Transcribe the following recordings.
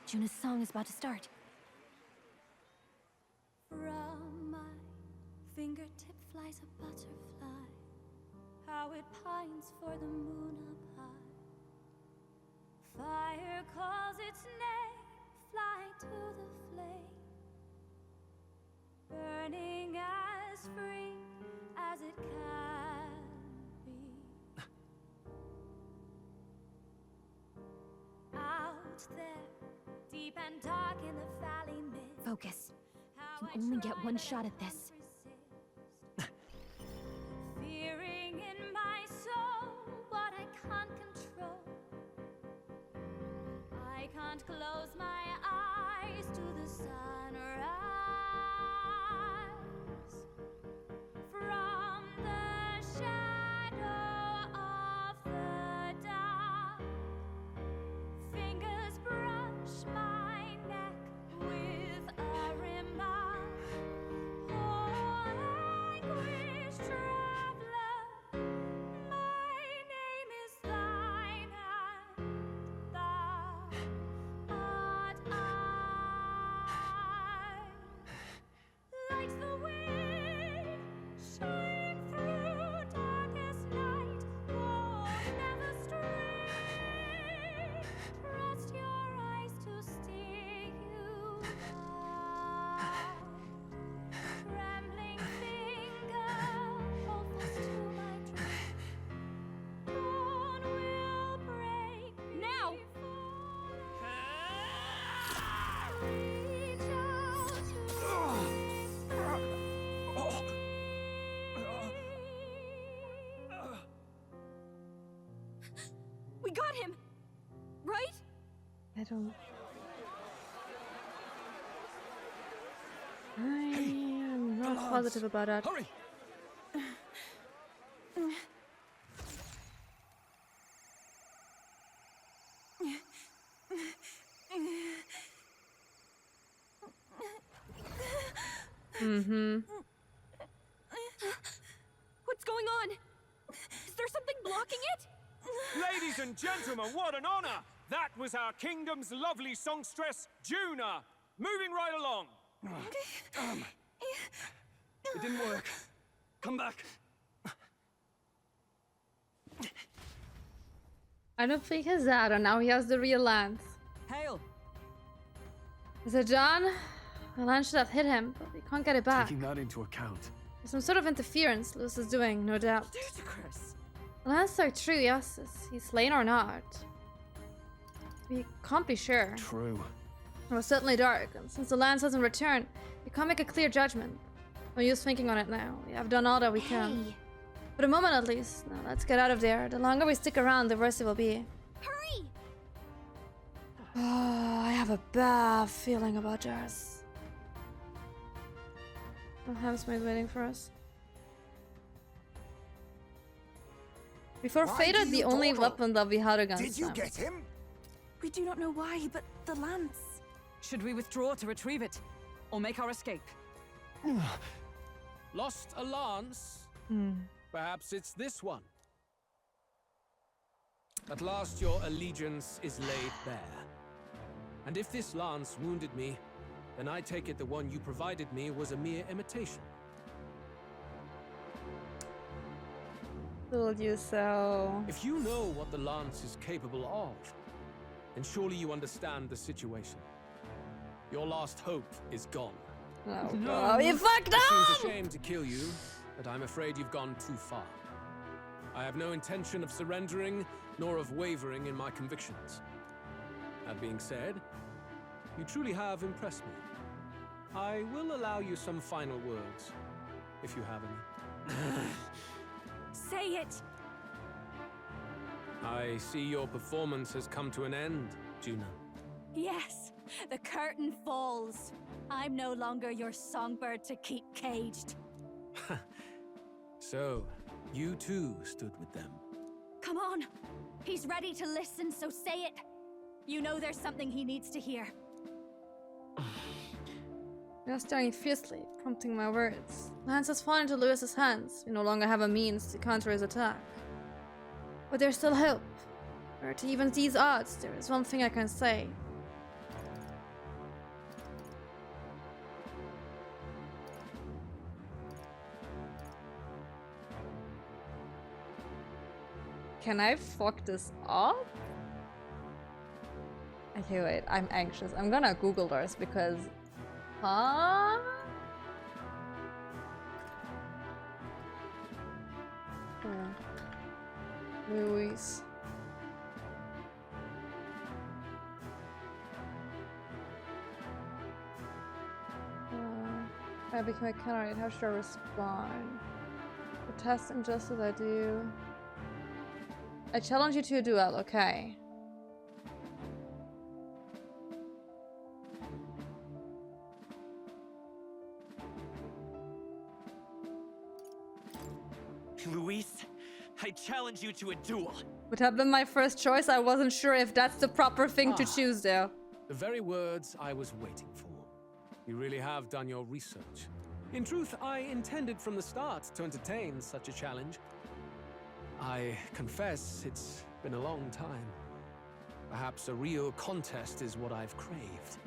Juna's song is about to start. From my fingertip flies a butterfly, how it pines for the moon up high. Fire calls its name, fly to the flame, burning as free as it can be. Out there, deep and dark in the valley mid. Focus. You can only get one shot at this. Fearing in my soul what I can't control. I can't close my eyes to the sunrise. From the shadow of the dark, fingers brush my neck with a remark. Oh, anguish traveler, my name is thine, and thou art I. Like the wind, shine through darkest night. Oh, never stray. Trust your eyes to steer you out. Trembling finger hold fast to my dream. Dawn will break now. Reach out to We got him! Right? I don't. I'm not positive about that. Hurry! What's going on? Is there something blocking it? Ladies and gentlemen, what an honor! That was our kingdom's lovely songstress, Juna. Moving right along. It didn't work. Come back. I don't think he's that, or now he has the real lance. Hail! Is it John? The lance should have hit him, but we can't get it back. Taking that into account. There's some sort of interference Luz is doing, no doubt. Ludicrous! The lance are true, yes. Is he slain or not? We can't be sure. True. It was certainly dark, and since the lance hasn't returned, we can't make a clear judgment. No use thinking on it now. We have done all that we can. Hey, For the moment at least. Now let's get out of there. The longer we stick around, the worse it will be. hurry! Oh, I have a bad feeling about this. The Hamsmaid waiting for us. Before Why Fate do are the you only dawdle? weapon that we had against Did you them. get him? We do not know why, but the lance. Should we withdraw to retrieve it? Or make our escape? Lost a lance? Perhaps it's this one. At last your allegiance is laid bare. And if this lance wounded me, then I take it the one you provided me was a mere imitation. Told you so. If you know what the lance is capable of, then surely you understand the situation. Your last hope is gone. Oh, God. You fucked It seems up! a shame to kill you, but I'm afraid you've gone too far. I have no intention of surrendering, nor of wavering in my convictions. That being said, you truly have impressed me. I will allow you some final words, if you have any. Say it! I see your performance has come to an end, Juna. Yes, the curtain falls. I'm no longer your songbird to keep caged. So, you too stood with them. Come on. He's ready to listen, so say it. You know there's something he needs to hear. You're staring fiercely, prompting my words. Lance has fallen into Lewis's hands. We no longer have a means to counter his attack. But there's still hope. Or to even these odds, there is one thing I can say. Can I fuck this up? Okay, wait. I'm anxious. I'm gonna Google this because... Huh? Luis. I became a candidate. How should I respond? The test injustice I do. I challenge you to a duel. Okay. Luis, I challenge you to a duel. Would have been my first choice. I wasn't sure if that's the proper thing to choose, though. The very words I was waiting for. You really have done your research. In truth, I intended from the start to entertain such a challenge. I confess it's been a long time. Perhaps a real contest is what I've craved.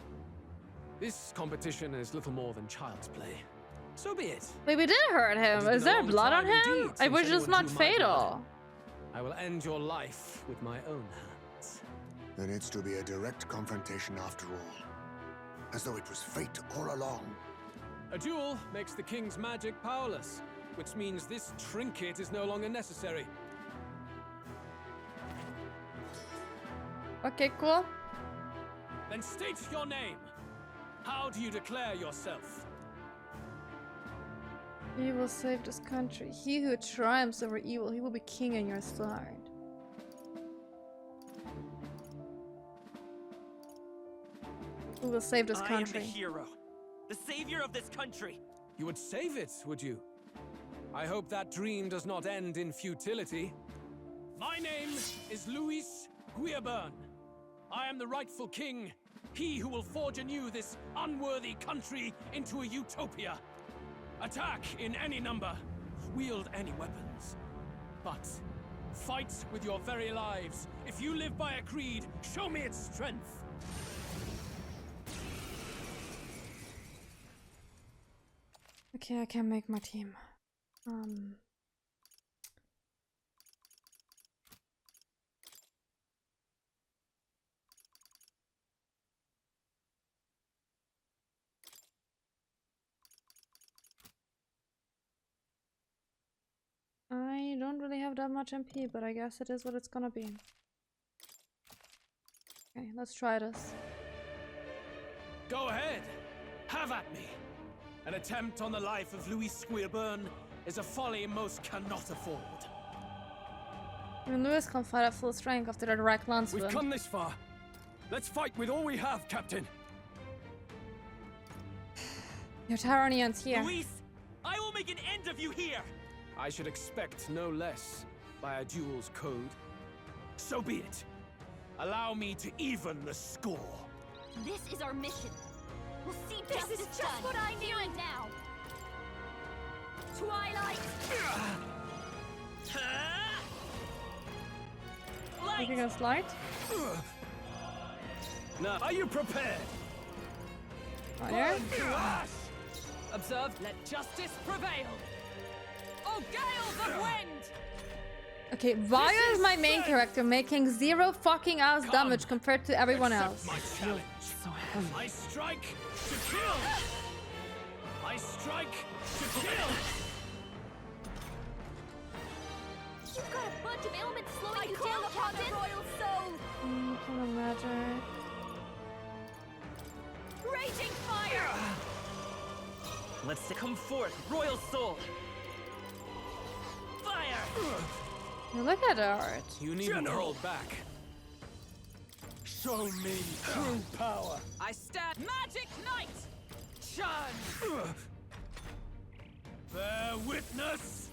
This competition is little more than child's play. So be it. Wait, we did hurt him. Is there blood on him? It was just not fatal. I will end your life with my own hands. There needs to be a direct confrontation after all. As though it was fate all along. A duel makes the king's magic powerless, which means this trinket is no longer necessary. Okay, cool. Then state your name. How do you declare yourself? He will save this country. He who triumphs over evil, he will be king on your side. Who will save this country? I am the hero. The savior of this country. You would save it, would you? I hope that dream does not end in futility. My name is Luis Guiaburn. I am the rightful king. He who will forge anew this unworthy country into a utopia. Attack in any number. Wield any weapons. But fight with your very lives. If you live by a creed, show me its strength. Okay, I can make my team. I don't really have that much MP, but I guess it is what it's gonna be. Okay, let's try this. Go ahead. Have at me. An attempt on the life of Luis Guiaburn is a folly most cannot afford. Even Luis can't fight at full strength after the direct lance We've wound. come this far. Let's fight with all we have, Captain. Your tyranny ends here. Luis, I will make an end of you here. I should expect no less by a duel's code. So be it. Allow me to even the score. This is our mission. We'll see This justice is just done. what I Here and now. Twilight. Making us light. Now, are you prepared? Fire. Observe, let justice prevail. Oh, gales of wind! Okay, why is my main character making 0 fucking ass damage compared to everyone else? My challenge. I strike to kill. I strike to kill. You've got a bunch of ailments slowing you down, Captain. Royal soul. Kind of magic. Raging fire. Let's come forth, royal soul. Fire. Hey, look at art. You needn't hold back. Show me true power. I stand magic knight! Charge! Bear witness.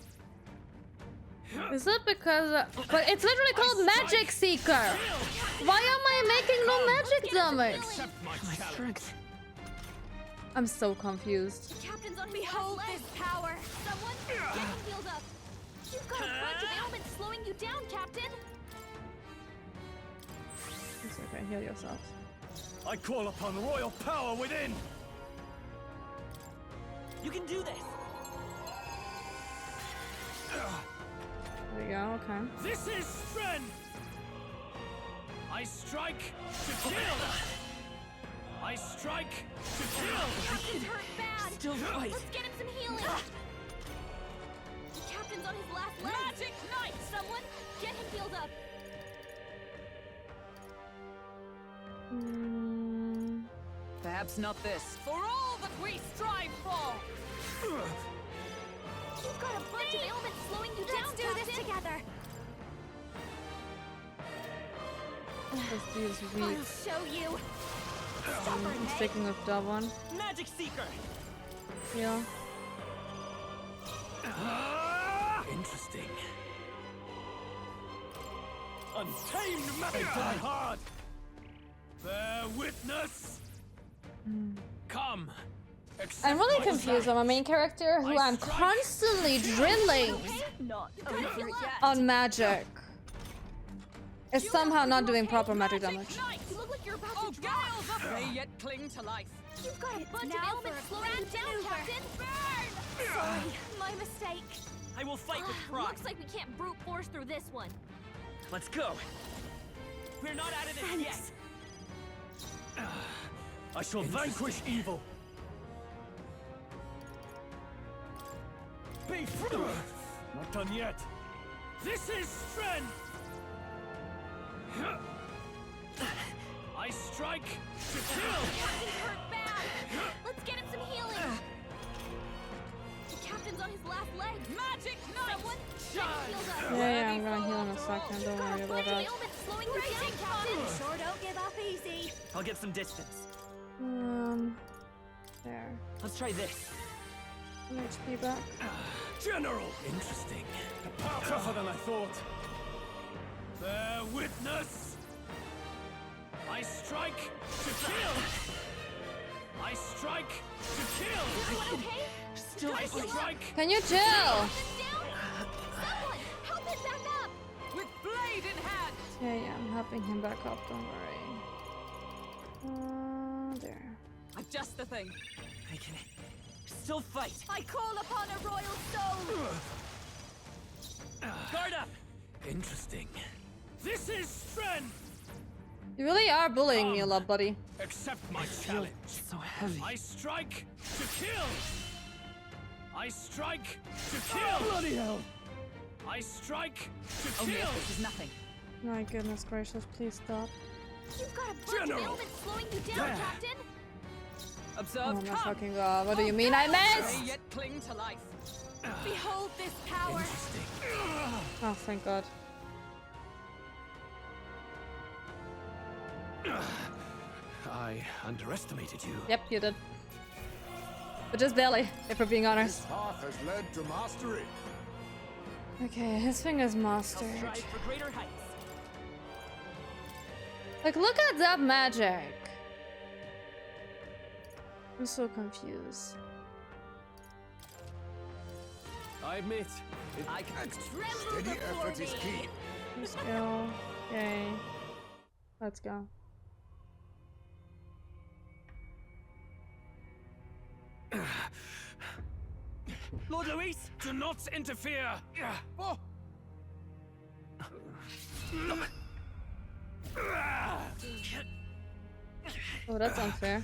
Is it because... but it's literally called Magic Seeker! Why am I making no magic damage? Accept my challenge. I'm so confused. The captain's on behold this power. Someone get him healed up. You've got a bunch of ailments slowing you down, Captain. It's okay, heal yourself. I call upon royal power within. You can do this. There you go. Okay. This is strength! I strike to kill! I strike to kill! Captain's hurt bad. Still fight. Let's get him some healing. The captain's on his last leg. Magic Knight! Someone get him healed up. Perhaps not this. For all that we strive for! You've got a bunch of ailments slowing you down, Let's do this together. Let's do this I'll weak. show you. I'm sticking with that one. Magic Seeker! Yeah. Interesting. Untamed man! They die hard! Bear witness! Come. I'm really confused on my main character, who I'm constantly drilling Not over yet. on magic. Is somehow not doing proper magic damage. You look like you're about Oh, to drop. gales of they yet cling to life. You've got a bunch of Now ailments for a slowing you grand down, maneuver. Captain. Burn! Sorry, my mistake. I will fight with pride. Looks like we can't brute force through this one. Let's go. We're not out of this yet. I shall vanquish evil! Be free! Not done yet! This is strength! I strike to kill! Captain's hurt bad. Let's get him some healing. The captain's on his last leg. Magic Knight! Someone get him healed up. Yeah, I'm gonna heal in a second. Don't worry Got a about bunch of that. ailments slowing you down, Captain. Sure don't give up easy. I'll get some distance. There. Let's try this. Some HP back. General! Interesting. Tougher than I thought. Bear witness! I strike to kill! I strike to kill! Everyone okay? Still Got fight. him healed up. Can you chill? Calm him down. Someone help him back up. With blade in hand! Yeah, I'm helping him back up. Don't worry. There. Adjust the thing. I can still fight. I call upon a royal soul. Guard up! Interesting. This is strength! You really are bullying me a lot, buddy. Accept my challenge. So heavy. I strike to kill! I strike to kill! Bloody hell! I strike to Only kill! if this is nothing. My goodness gracious, please stop. You've got a bunch General. of ailments slowing you down, Captain. Observe, Oh my come! fucking god, what do you mean I missed? They yet cling to life. Behold this power. Interesting. Oh, thank god. I underestimated you. Yep, you did. But just barely, if we're being honest. This path has led to mastery. Okay, his finger's I'll mastered. strive for greater heights. Like, look at that magic. I'm so confused. I admit, I can Steady effort is key. Let's go. Yay. Let's go. Lord Luis, do not interfere! Oh. Oh, that's unfair.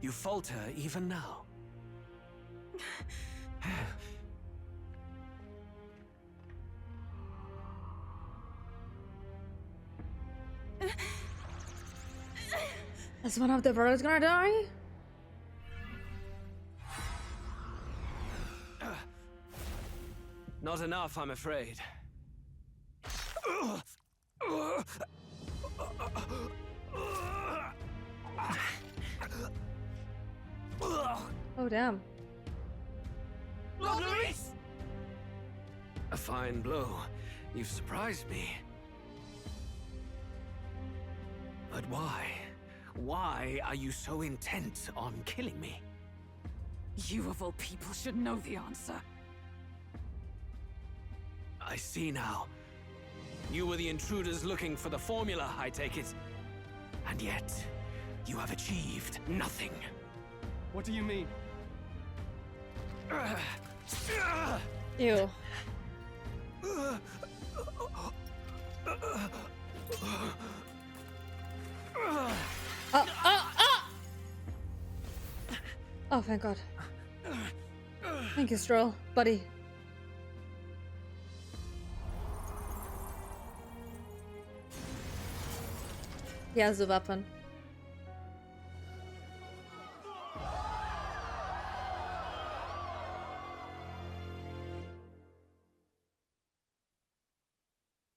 you falter even now. Is one of the brothers gonna die? Not enough, I'm afraid. Oh, damn. Lord Luis! A fine blow. You've surprised me. But why? Why are you so intent on killing me? You of all people should know the answer. I see now. You were the intruders looking for the formula, I take it. And yet, you have achieved nothing. What do you mean? Ew. Oh, thank God. Thank you, Stroll, buddy. He has a weapon.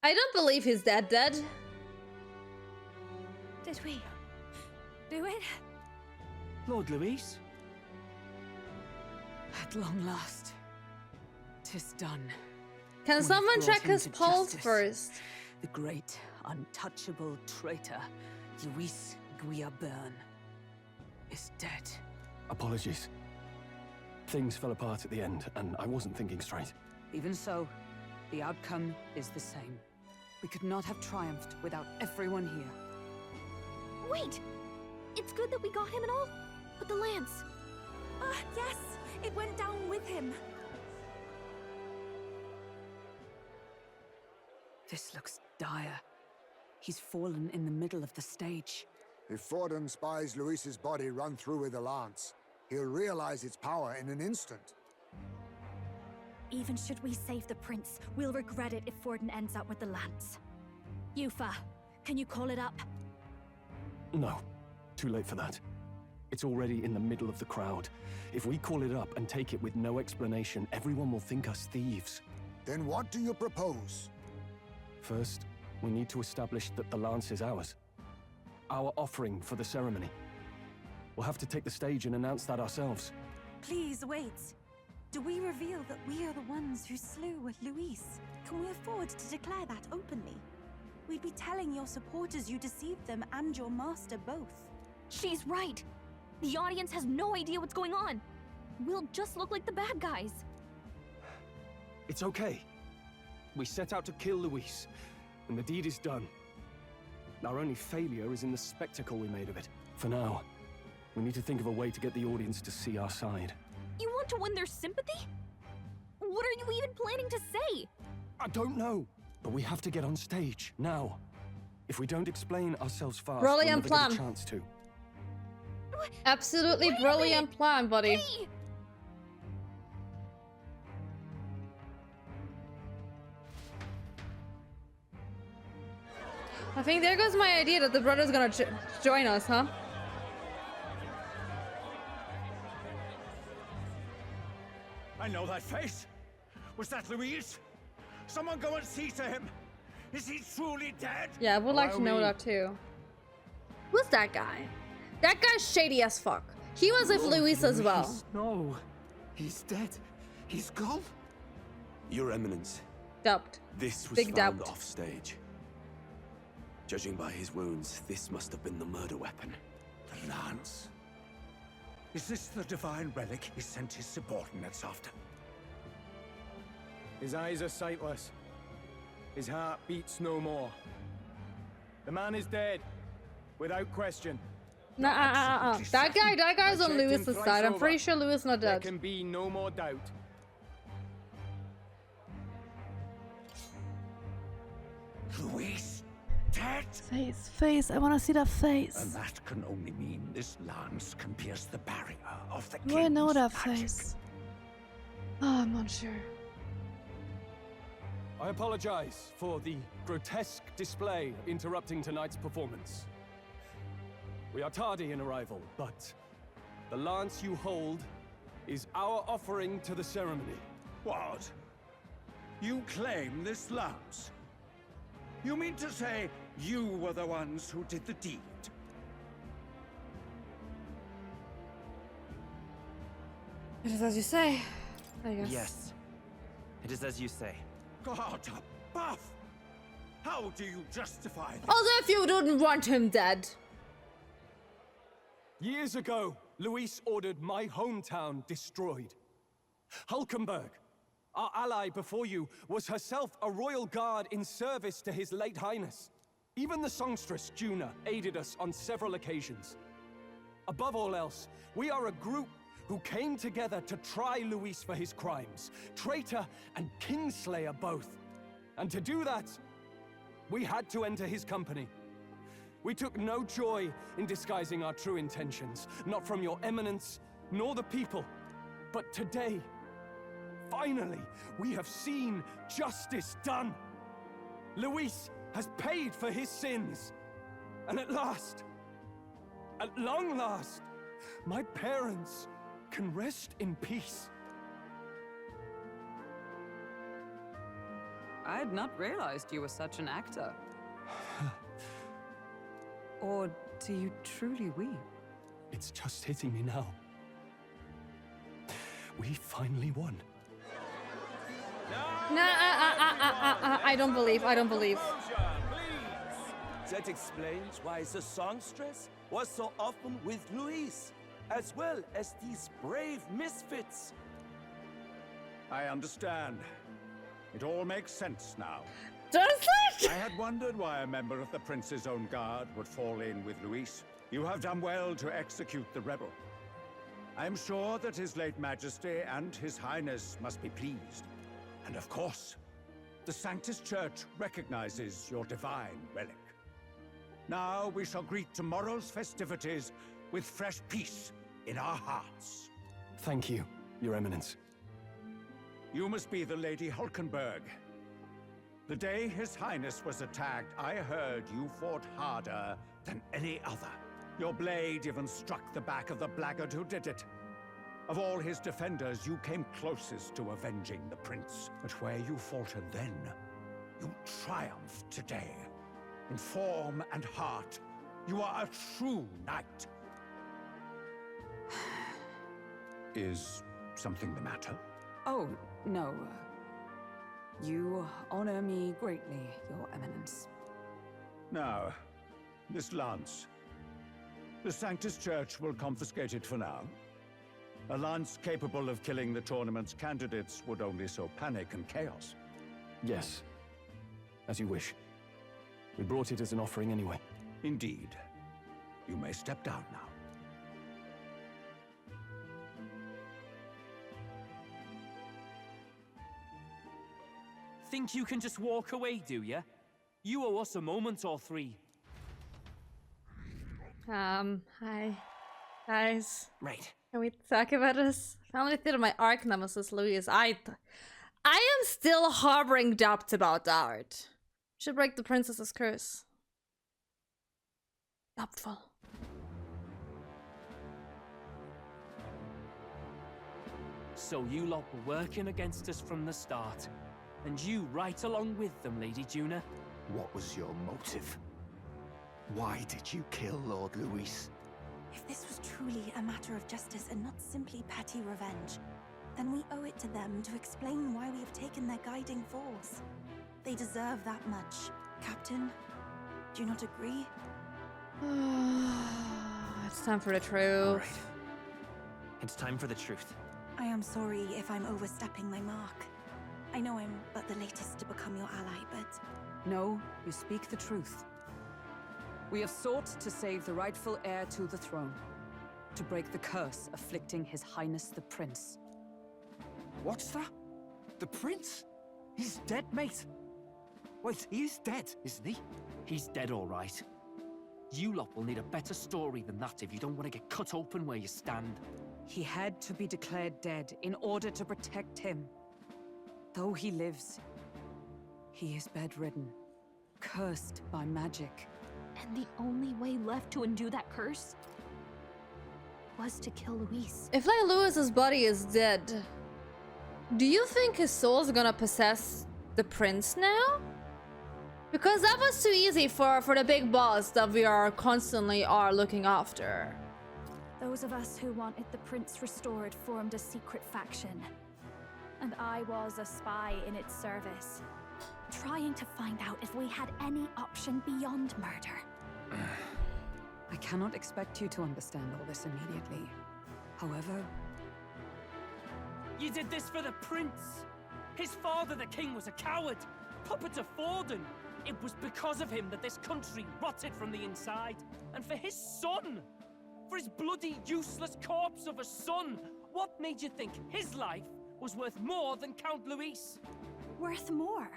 I don't believe he's dead. Did we do it? Lord Luis? At long last, 'tis done. Can We've someone brought check him his to pulse justice. first? The great, untouchable traitor, Luis Guillaburn, is dead. Apologies. Things fell apart at the end, and I wasn't thinking straight. Even so, the outcome is the same. We could not have triumphed without everyone here. Wait! It's good that we got him and all, but the lance. Ah, yes! It went down with him. This looks dire. He's fallen in the middle of the stage. If Forden spies Luis's body run through with a lance, he'll realize its power in an instant. Even should we save the prince, we'll regret it if Forden ends up with the lance. Yufa, can you call it up? No, too late for that. It's already in the middle of the crowd. If we call it up and take it with no explanation, everyone will think us thieves. Then what do you propose? First, we need to establish that the lance is ours. Our offering for the ceremony. We'll have to take the stage and announce that ourselves. Please wait. Do we reveal that we are the ones who slew Luis? Can we afford to declare that openly? We'd be telling your supporters you deceived them and your master both. She's right. The audience has no idea what's going on. We'll just look like the bad guys. It's okay. We set out to kill Luis, and the deed is done. Our only failure is in the spectacle we made of it. For now, we need to think of a way to get the audience to see our side. You want to win their sympathy? What are you even planning to say? I don't know, but we have to get on stage, now. If we don't explain ourselves fast, Brilliant we'll never get a plan. chance to. Absolutely Wait a brilliant plan, buddy. Hey! I think there goes my idea that the brother's gonna join us, huh? I know that face. Was that Luis? Someone go and see to him. Is he truly dead? Yeah, I would like to know Allow me. that too. Who's that guy? That guy's shady as fuck. He was with Luis as well. No, he's dead. He's gone. Your Eminence, Dubbed. this was Big found doubt. off stage. Judging by his wounds, this must have been the murder weapon. The lance. Is this the divine relic he sent his subordinates after? His eyes are sightless. His heart beats no more. The man is dead, without question. Nah, that guy's I on checked him Luis's twice side. I'm over. pretty sure Luis not There dead. can be no more doubt. Luis? Dead? Face. I want to see that face. And that can only mean this lance can pierce the barrier of the Do I know king's that magic. face? Oh, I'm not sure. I apologize for the grotesque display interrupting tonight's performance. We are tardy in arrival, but the lance you hold is our offering to the ceremony. What? You claim this lance? You mean to say you were the ones who did the deed? It is as you say, I guess. Yes. It is as you say. God above! How do you justify this? Also, if you didn't want him dead. Years ago, Luis ordered my hometown destroyed. Hulkenberg, our ally before you, was herself a royal guard in service to his late highness. Even the songstress, Juna, aided us on several occasions. Above all else, we are a group who came together to try Luis for his crimes. Traitor and Kingslayer both. And to do that, we had to enter his company. We took no joy in disguising our true intentions, not from your eminence, nor the people. But today, finally, we have seen justice done. Luis has paid for his sins. And at last, at long last, my parents can rest in peace. I had not realized you were such an actor. Or do you truly weep? It's just hitting me now. We finally won. I don't believe. That explains why the songstress was so often with Luis, as well as these brave misfits. I understand. It all makes sense now. Does it? I had wondered why a member of the Prince's own guard would fall in with Luis. You have done well to execute the rebel. I am sure that His late Majesty and His Highness must be pleased. And of course, the Sanctus Church recognizes your divine relic. Now we shall greet tomorrow's festivities with fresh peace in our hearts. Thank you, Your Eminence. You must be the Lady Hulkenberg. The day His Highness was attacked, I heard you fought harder than any other. Your blade even struck the back of the blackguard who did it. Of all his defenders, you came closest to avenging the prince. But where you faltered then, you triumphed today. In form and heart, you are a true knight. Is something the matter? Oh, no. You honor me greatly, Your Eminence. Now, this lance. The Sanctus Church will confiscate it for now. A lance capable of killing the tournament's candidates would only sow panic and chaos. Yes, as you wish. We brought it as an offering anyway. Indeed. You may step down now. Think you can just walk away, do ya? You owe us a moment or three. Hi. Guys. Right. Can we talk about this? Family theater, my arch nemesis, Luis. I am still harboring doubt about Dart. Should break the princess's curse. Doubtful. So you lot were working against us from the start. And you right along with them, Lady Juna. What was your motive? Why did you kill Lord Luis? If this was truly a matter of justice and not simply petty revenge, then we owe it to them to explain why we have taken their guiding force. They deserve that much. Captain, do you not agree? It's time for the truth. Right. It's time for the truth. I am sorry if I'm overstepping my mark. I know I'm but the latest to become your ally, but... No, you speak the truth. We have sought to save the rightful heir to the throne. To break the curse afflicting His Highness the Prince. What's that? The prince? He's dead, mate. Wait, he is dead, isn't he? He's dead, all right. You lot will need a better story than that if you don't want to get cut open where you stand. He had to be declared dead in order to protect him. Though he lives, he is bedridden, cursed by magic. And the only way left to undo that curse was to kill Luis. If like Luis's body is dead, do you think his soul is gonna possess the prince now? Because that was too easy for the big boss that we are constantly looking after. Those of us who wanted the prince restored formed a secret faction. And I was a spy in its service, trying to find out if we had any option beyond murder. I cannot expect you to understand all this immediately. However... You did this for the prince! His father, the king, was a coward! Puppet of Forden! It was because of him that this country rotted from the inside! And for his son! over his bloody, useless corpse of a son. What made you think his life was worth more than Count Luis? Worth more?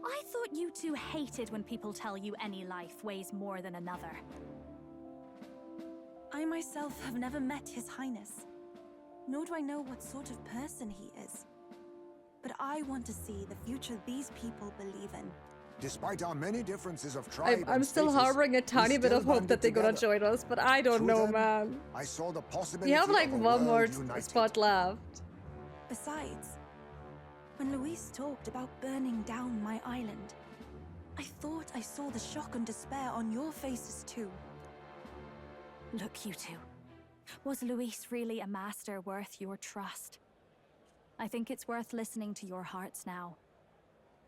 I thought you two hated when people tell you any life weighs more than another. I myself have never met His Highness, nor do I know what sort of person he is. But I want to see the future these people believe in. Despite our many differences of tribe I'm and still status, harboring a tiny bit still of hope that they're gonna banded join us, but I don't Through know, them, man. I saw the possibility We have like of a one more world united. spot left. Besides, when Luis talked about burning down my island, I thought I saw the shock and despair on your faces too. Look, you two. Was Luis really a master worth your trust? I think it's worth listening to your hearts now.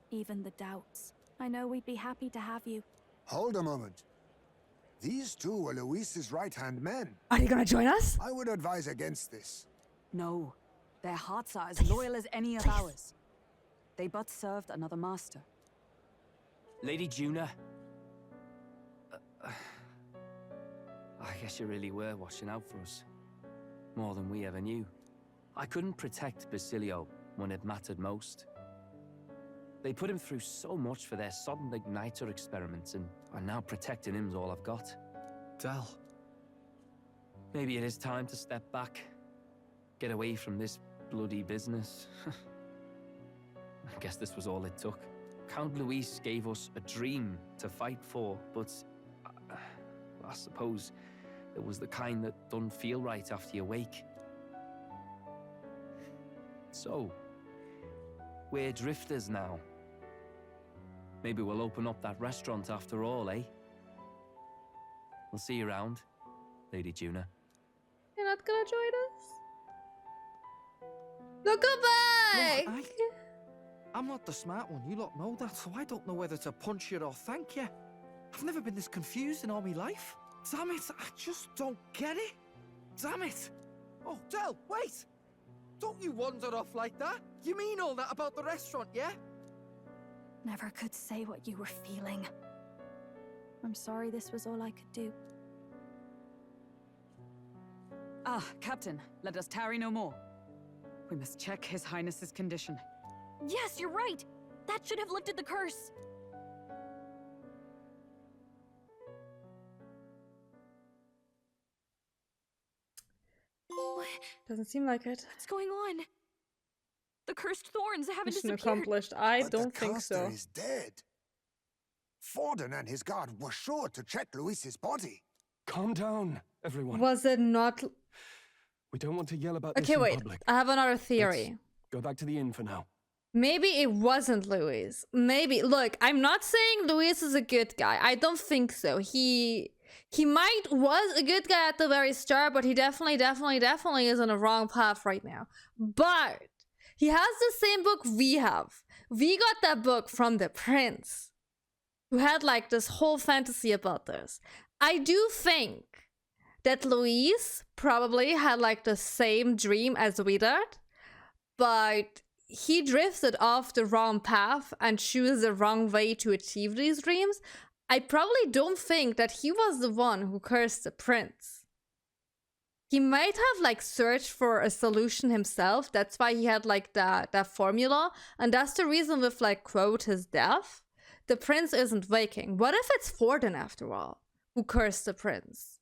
Even the doubts. I know we'd be happy to have you. Hold a moment. These two were Luis's right-hand men. Are they gonna join us? I would advise against this. No, their hearts are as loyal as any of ours. They but served another master. Lady Juna. I guess you really were watching out for us. More than we ever knew. I couldn't protect Basilio when it mattered most. They put him through so much for their sudden igniter experiments, and now protecting him's all I've got. Del. Maybe it is time to step back. Get away from this bloody business. I guess this was all it took. Count Luis gave us a dream to fight for, but I suppose it was the kind that don't feel right after you wake. So, we're drifters now. Maybe we'll open up that restaurant after all, eh? We'll see you around, Lady Juna. You're not gonna join us? No, come back! Look, I'm not the smart one, you lot know that, so I don't know whether to punch you or thank you. I've never been this confused in all my life. Damn it, I just don't get it. Damn it. Oh, Del, wait! Don't you wander off like that? You mean all that about the restaurant, yeah? Never could say what you were feeling. I'm sorry this was all I could do. Ah, Captain, let us tarry no more. We must check His Highness's condition. Yes, you're right! That should have lifted the curse! Doesn't seem like it. What's going on? The cursed thorns haven't Mission disappeared. accomplished. I But don't the think caster so. is dead. Forden and his guard were sure to check Luis's body. Calm down, everyone. Was it not? We don't want to yell about this Okay, in wait. public. I have another theory. Let's go back to the inn for now. Maybe it wasn't Luis. Maybe. Look, I'm not saying Luis is a good guy. I don't think so. He was a good guy at the very start, but he definitely is on the wrong path right now. But he has the same book we have. We got that book from the prince, who had like this whole fantasy about this. I do think that Luis probably had like the same dream as we did, but he drifted off the wrong path and chose the wrong way to achieve these dreams. I probably don't think that he was the one who cursed the prince. He might have like searched for a solution himself. That's why he had like that formula. And that's the reason with like quote his death. The prince isn't waking. What if it's Forden after all who cursed the prince?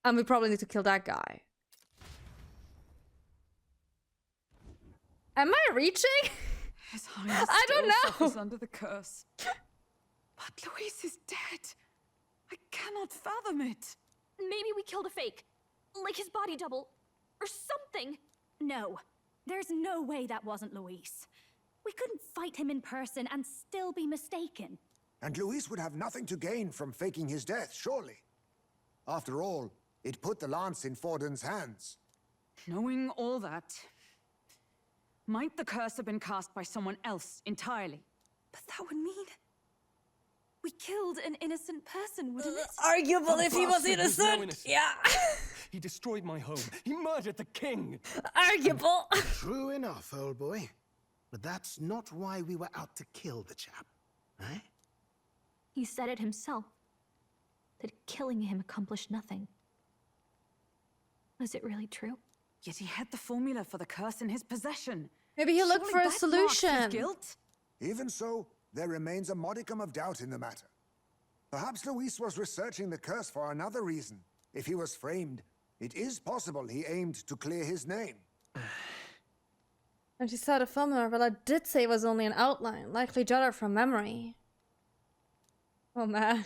And we probably need to kill that guy. Am I reaching? His Highness I don't know. suffers under the curse. But Luis is dead. I cannot fathom it. Maybe we killed a fake. Like his body double. Or something. No. There's no way that wasn't Luis. We couldn't fight him in person and still be mistaken. And Luis would have nothing to gain from faking his death, surely. After all, it put the lance in Forden's hands. Knowing all that, might the curse have been cast by someone else entirely? But that would mean we killed an innocent person, wouldn't it? Arguable if he was Bastard was no innocent. innocent. Yeah. He destroyed my home. He murdered the king. Arguable. True enough, old boy. But that's not why we were out to kill the chap, eh? He said it himself. That killing him accomplished nothing. Was it really true? Yet he had the formula for the curse in his possession. Maybe he'll look Surely for a that marks his solution. guilt? Even so, there remains a modicum of doubt in the matter. Perhaps Luis was researching the curse for another reason. If he was framed, it is possible he aimed to clear his name. And she saw the formula, but I did say it was only an outline, likely jotted from memory. Oh man.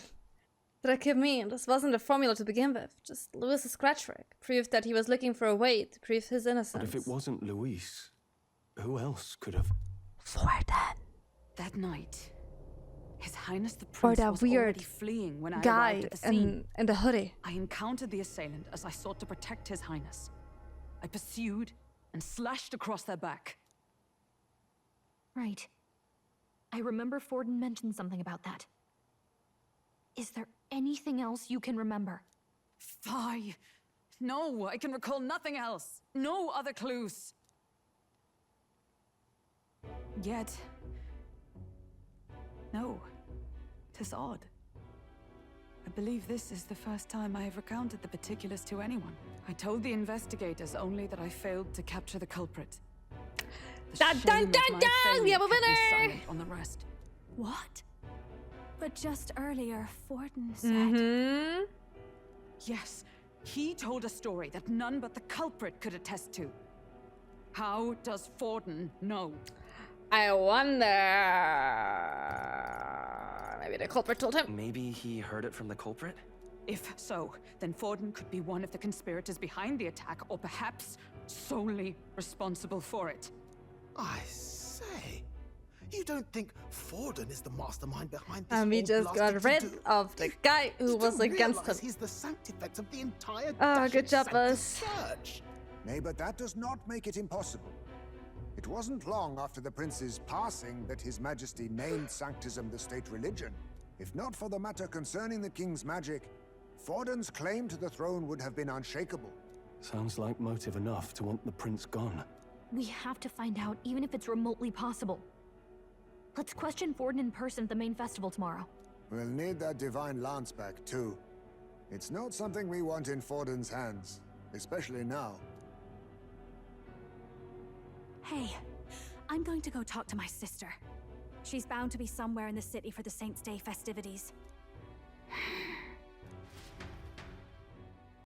Did I kid me? This wasn't a formula to begin with. Just Luis's scratch trick. Proof that he was looking for a way to prove his innocence. But if it wasn't Luis, who else could have? Forden. That night, His Highness the For Prince that was weird already fleeing when I guy arrived at the scene. in the hoodie. I encountered the assailant as I sought to protect His Highness. I pursued and slashed across their back. Right. I remember Forden mentioned something about that. Is there anything else you can remember? Fie! No, I can recall nothing else. No other clues. Yet... no. 'Tis odd. I believe this is the first time I have recounted the particulars to anyone. I told the investigators only that I failed to capture the culprit. The Dun, shame dun, of dun, my dun! We failure have a kept me winner! silent on the rest. What? But just earlier, Forden said... Yes, he told a story that none but the culprit could attest to. How does Forden know? I wonder. Maybe the culprit told him. Maybe he heard it from the culprit? If so, then Forden could be one of the conspirators behind the attack, or perhaps solely responsible for it. I say, you don't think Forden is the mastermind behind this? And we whole just got blasted rid to-do? of the guy who was against him. He's the sanctifex of the entire Oh, good job, Sanctus us. Church. Nay, but that does not make it impossible. It wasn't long after the prince's passing that His Majesty named Sanctism the state religion. If not for the matter concerning the king's magic, Forden's claim to the throne would have been unshakable. Sounds like motive enough to want the prince gone. We have to find out, even if it's remotely possible. Let's question Forden in person at the main festival tomorrow. We'll need that divine lance back, too. It's not something we want in Forden's hands, especially now. Hey, I'm going to go talk to my sister. She's bound to be somewhere in the city for the Saints' Day festivities.